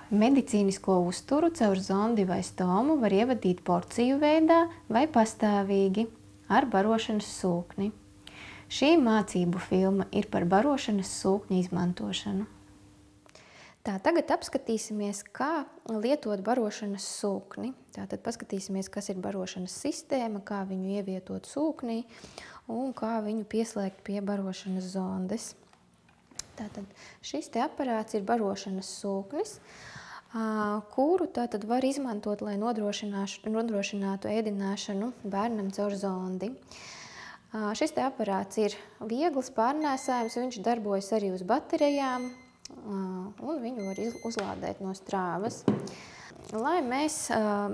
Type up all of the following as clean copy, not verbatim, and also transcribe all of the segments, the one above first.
Medicīnisko uzturu caur zondi vai stomu var ievadīt porciju veidā vai pastāvīgi ar barošanas sūkni. Šī mācību filma ir par barošanas sūkņa izmantošanu. Tagad apskatīsimies, kā lietot barošanas sūkni. Tātad paskatīsimies, kas ir barošanas sistēma, kā viņu ievietot sūknī un kā viņu pieslēgt pie barošanas zondes. Tātad šis te aparāts ir barošanas sūknis, kuru tātad var izmantot, lai nodrošinātu ēdināšanu bērnam caur zondi. Šis te aparāts ir viegls, pārnēsājums, viņš darbojas arī uz baterijām, un viņu var uzlādēt no strāvas. Lai mēs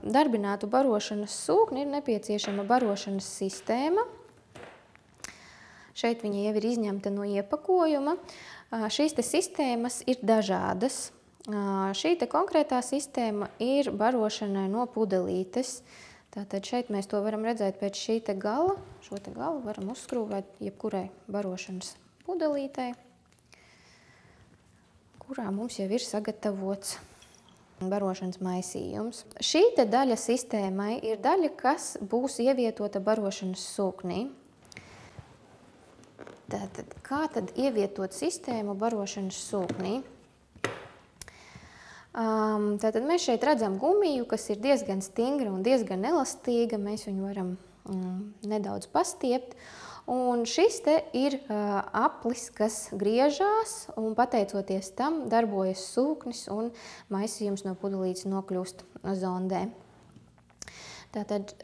darbinātu barošanas sūkni, ir nepieciešama barošanas sistēma. Šeit viņa jau ir izņemta no iepakojuma. Šīs te sistēmas ir dažādas. Šī te konkrētā sistēma ir barošanai no pudelītes. Tātad šeit mēs to varam redzēt pēc šī te gala. Šo te galu varam uzskrūvēt jebkurai barošanas pudelītei, kurā mums jau ir sagatavots barošanas maisījums. Šī te daļa sistēmai ir daļa, kas būs ievietota barošanas sūknī. Tātad, kā tad ievietot sistēmu barošanas sūknī? Tātad mēs šeit redzam gumiju, kas ir diezgan stingra un diezgan elastīga. Mēs viņu varam nedaudz pastiept. Un šis te ir aplis, kas griežās, un pateicoties tam darbojas sūknis un maisījums no pudelītes nokļūst zondē. Tātad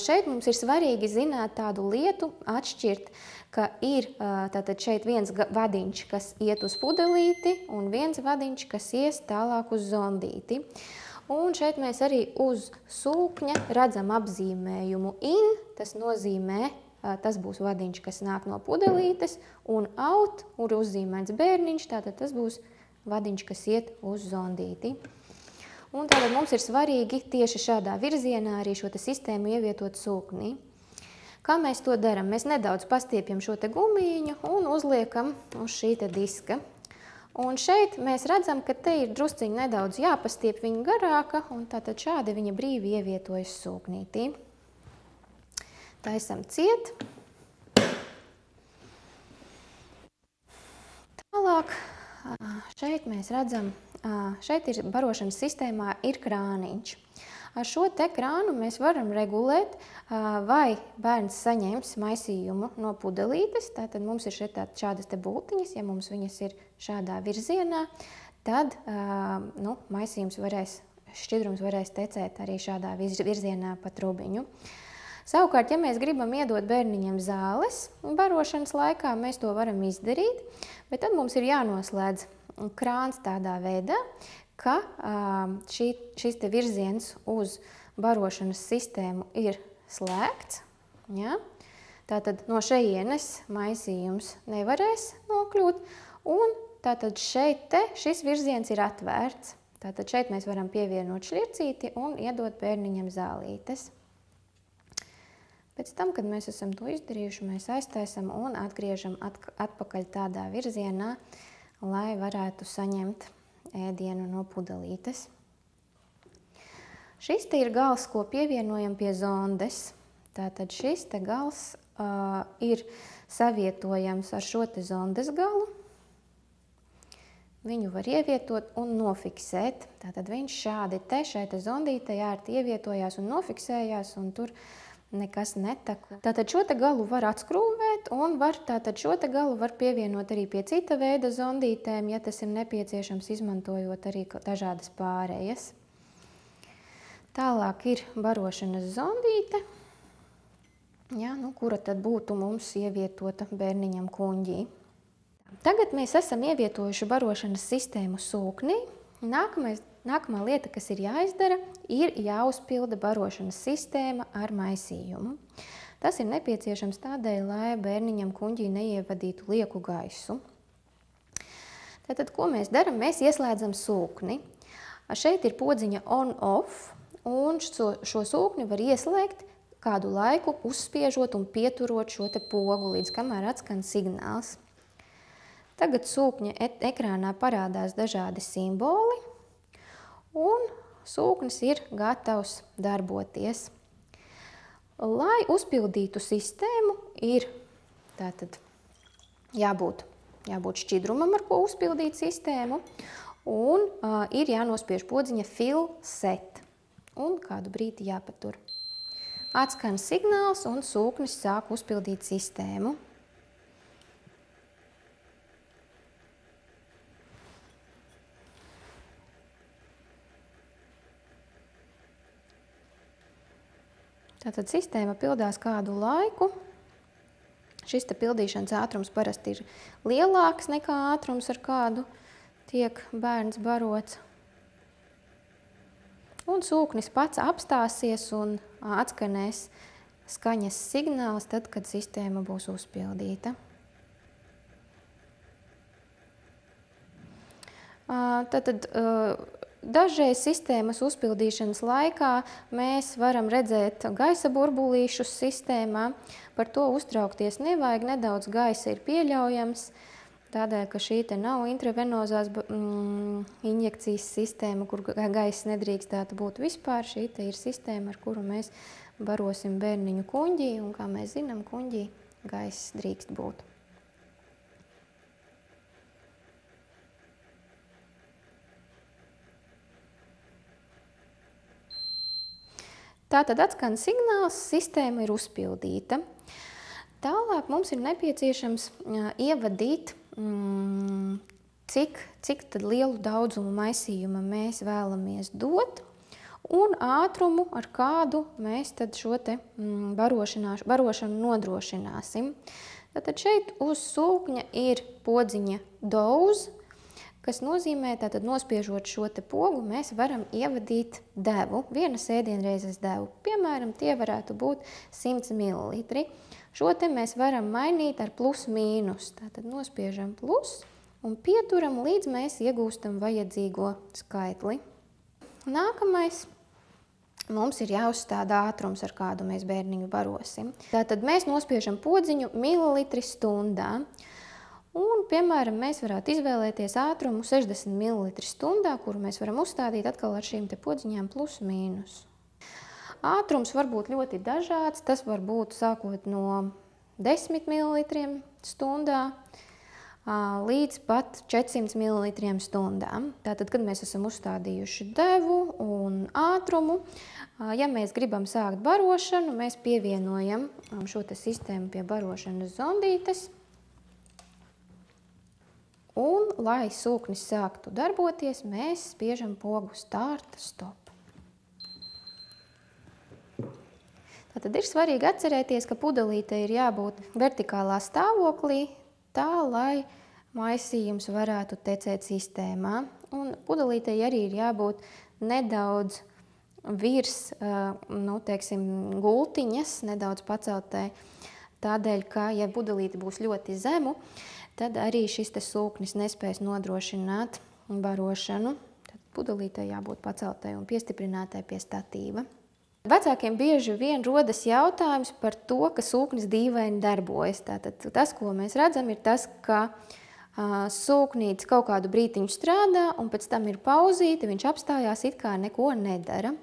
šeit mums ir svarīgi zināt tādu lietu, atšķirt, ka ir tātad šeit viens vadiņš, kas iet uz pudelīti, un viens vadiņš, kas ies tālāk uz zondīti. Un šeit mēs arī uz sūkņa redzam apzīmējumu in, tas nozīmē, tas būs vadiņš, kas nāk no pudelītes, un out, ir uzzīmēts bērniņš, tātad tas būs vadiņš, kas iet uz zondīti. Un tātad mums ir svarīgi tieši šādā virzienā arī šo te sistēmu ievietot sūknī. Kā mēs to darām? Mēs nedaudz pastiepjam šo te gumīņu un uzliekam uz šī te diska. Un šeit mēs redzam, ka te ir drusciņi nedaudz jāpastiep viņa garāka, un tātad šādi viņa brīvi ievietojas sūknītī. Taisam ciet. Tālāk šeit mēs redzam, šeit ir barošanas sistēmā ir krāniņš. Ar šo te krānu mēs varam regulēt, vai bērns saņems maisījumu no pudelītes. Tātad mums ir šādas te bultiņas, ja mums viņas ir šādā virzienā, tad maisījums šķidrums varēs tecēt arī šādā virzienā pa trubiņu. Savukārt, ja mēs gribam iedot bērniņam zāles barošanas laikā, mēs to varam izdarīt, bet tad mums ir jānoslēdz krāns tādā veidā, ka šis te virziens uz barošanas sistēmu ir slēgts. Ja? Tātad no šejienes maisījums nevarēs nokļūt, un tātad šeit šis virziens ir atvērts. Tātad šeit mēs varam pievienot šļircīti un iedot bērniņam zālītes. Pēc tam, kad mēs esam to izdarījuši, mēs aiztaisam un atgriežam atpakaļ tādā virzienā, lai varētu saņemt ēdienu no pudelītes. Šis te ir gals, ko pievienojam pie zondes. Tātad šis te gals ir savietojams ar šo te zondes galu. Viņu var ievietot un nofiksēt. Tātad viņš šādi šai te zondītei ērti ievietojās un nofiksējās, un tur nekas netek. Tātad šo te galu var atskrūvēt, un tātad šo te galu var pievienot arī pie cita veida zondītēm, ja tas ir nepieciešams, izmantojot arī dažādas pārējas. Tālāk ir barošanas zondīte, kura tad būtu mums ievietota bērniņam kuņģī. Tagad mēs esam ievietojuši barošanas sistēmu sūknī. Nākamā lieta, kas ir jāizdara, ir jāuzpilda barošanas sistēma ar maisījumu. Tas ir nepieciešams tādēļ, lai bērniņam kuņģī neievadītu lieku gaisu. Tātad, ko mēs darām? Mēs ieslēdzam sūkni. Šeit ir podziņa on-off, un šo sūkni var ieslēgt kādu laiku, uzspiežot un pieturot šo te pogu, līdz kamēr atskan signāls. Tagad sūkņa ekrānā parādās dažādi simboli. un sūknis ir gatavs darboties. Lai uzpildītu sistēmu, ir tātad jābūt šķidrumam, ar ko uzpildīt sistēmu, un ir jānospiež podziņa fill set, un kādu brīdi jāpatur. Atskan signāls, un sūknis sāk uzpildīt sistēmu. Tātad sistēma pildās kādu laiku. Šis pildīšanas ātrums parasti ir lielāks nekā ātrums, ar kādu tiek bērns barots. Un sūknis pats apstāsies un atskanēs skaņas signāls tad, kad sistēma būs uzpildīta. Tātad dažreiz sistēmas uzpildīšanas laikā mēs varam redzēt gaisa burbulīšus sistēmā. Par to uztraukties nevajag, nedaudz gaisa ir pieļaujams, tādēļ, ka šī te nav intravenozās injekcijas sistēma, kur gaisa nedrīkstētu būt vispār. Šī te ir sistēma, ar kuru mēs barosim bērniņu kuņģī, un, kā mēs zinām, kuņģī gaiss drīkst būt. Tātad atskan signāls, sistēma ir uzpildīta. Tālāk mums ir nepieciešams ievadīt, cik tad lielu daudzumu maisījuma mēs vēlamies dot, un ātrumu, ar kādu mēs tad šo te barošanu nodrošināsim. Tātad šeit uz sūkņa ir podziņa dose, kas nozīmē, tātad nospiežot šo te pogu, mēs varam ievadīt devu, vienas ēdienreizes devu. Piemēram, tie varētu būt 100 ml. Šo te mēs varam mainīt ar plus mīnus. Tātad nospiežam plus un pieturam, līdz mēs iegūstam vajadzīgo skaitli. Nākamais. Mums ir jāuzstāda ātrums, ar kādu mēs bērniņu barosim. Tātad mēs nospiežam podziņu mililitri stundā. Un, piemēram, mēs varētu izvēlēties ātrumu 60 ml stundā, kuru mēs varam uzstādīt atkal ar šīm te podziņām plus mīnus. Ātrums var būt ļoti dažāds. Tas var būt sākot no 10 ml stundā līdz pat 400 ml stundā. Tātad, kad mēs esam uzstādījuši devu un ātrumu, ja mēs gribam sākt barošanu, mēs pievienojam šo te sistēmu pie barošanas zondītes. Un, lai sūknis sāktu darboties, mēs spiežam pogu start, stop. Tātad ir svarīgi atcerēties, ka pudelītei ir jābūt vertikālā stāvoklī, tā, lai maisījums varētu tecēt sistēmā. Un pudelītei arī ir jābūt nedaudz virs, gultiņas, nedaudz paceltai. Tādēļ, ka, ja pudelīte būs ļoti zemu, tad arī šis te sūknis nespēs nodrošināt barošanu. Tad pudelītei jābūt paceltai un piestiprinātai pie statīva. Vecākiem bieži vien rodas jautājums par to, ka sūknis dīvaini darbojas. Tātad tas, ko mēs redzam, ir tas, ka sūknītis kaut kādu brītiņu strādā, un pēc tam ir pauzīte, viņš apstājās, it kā neko nedara.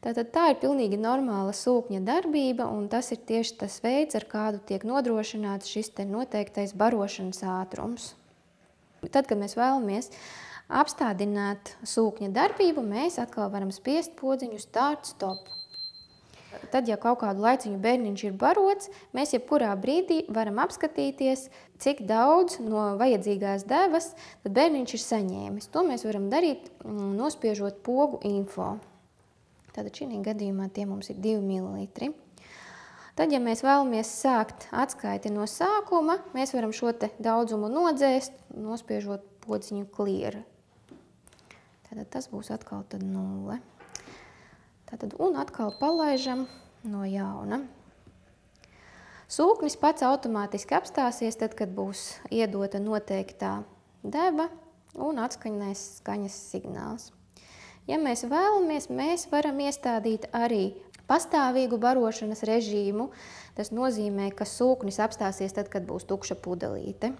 Tātad tā ir pilnīgi normāla sūkņa darbība, un tas ir tieši tas veids, ar kādu tiek nodrošināts šis te noteiktais barošanas ātrums. Tad, kad mēs vēlamies apstādināt sūkņa darbību, mēs atkal varam spiest podziņu start, stop. Tad, ja kaut kādu laiciņu bērniņš ir barots, mēs jebkurā brīdī varam apskatīties, cik daudz no vajadzīgās devas tad bērniņš ir saņēmis. To mēs varam darīt, nospiežot pogu info. Tātad šī gadījumā tie mums ir 2 ml. Tad, ja mēs vēlamies sākt atskaiti no sākuma, mēs varam šo te daudzumu nodzēst, nospiežot podziņu clear. Tātad tas būs atkal tad 0. Tātad un atkal palaižam no jauna. Sūknis pats automātiski apstāsies tad, kad būs iedota noteiktā deva un atskanēs skaņas signāls. Ja mēs vēlamies, mēs varam iestādīt arī pastāvīgu barošanas režīmu. Tas nozīmē, ka sūknis apstāsies tad, kad būs tukša pudelīte.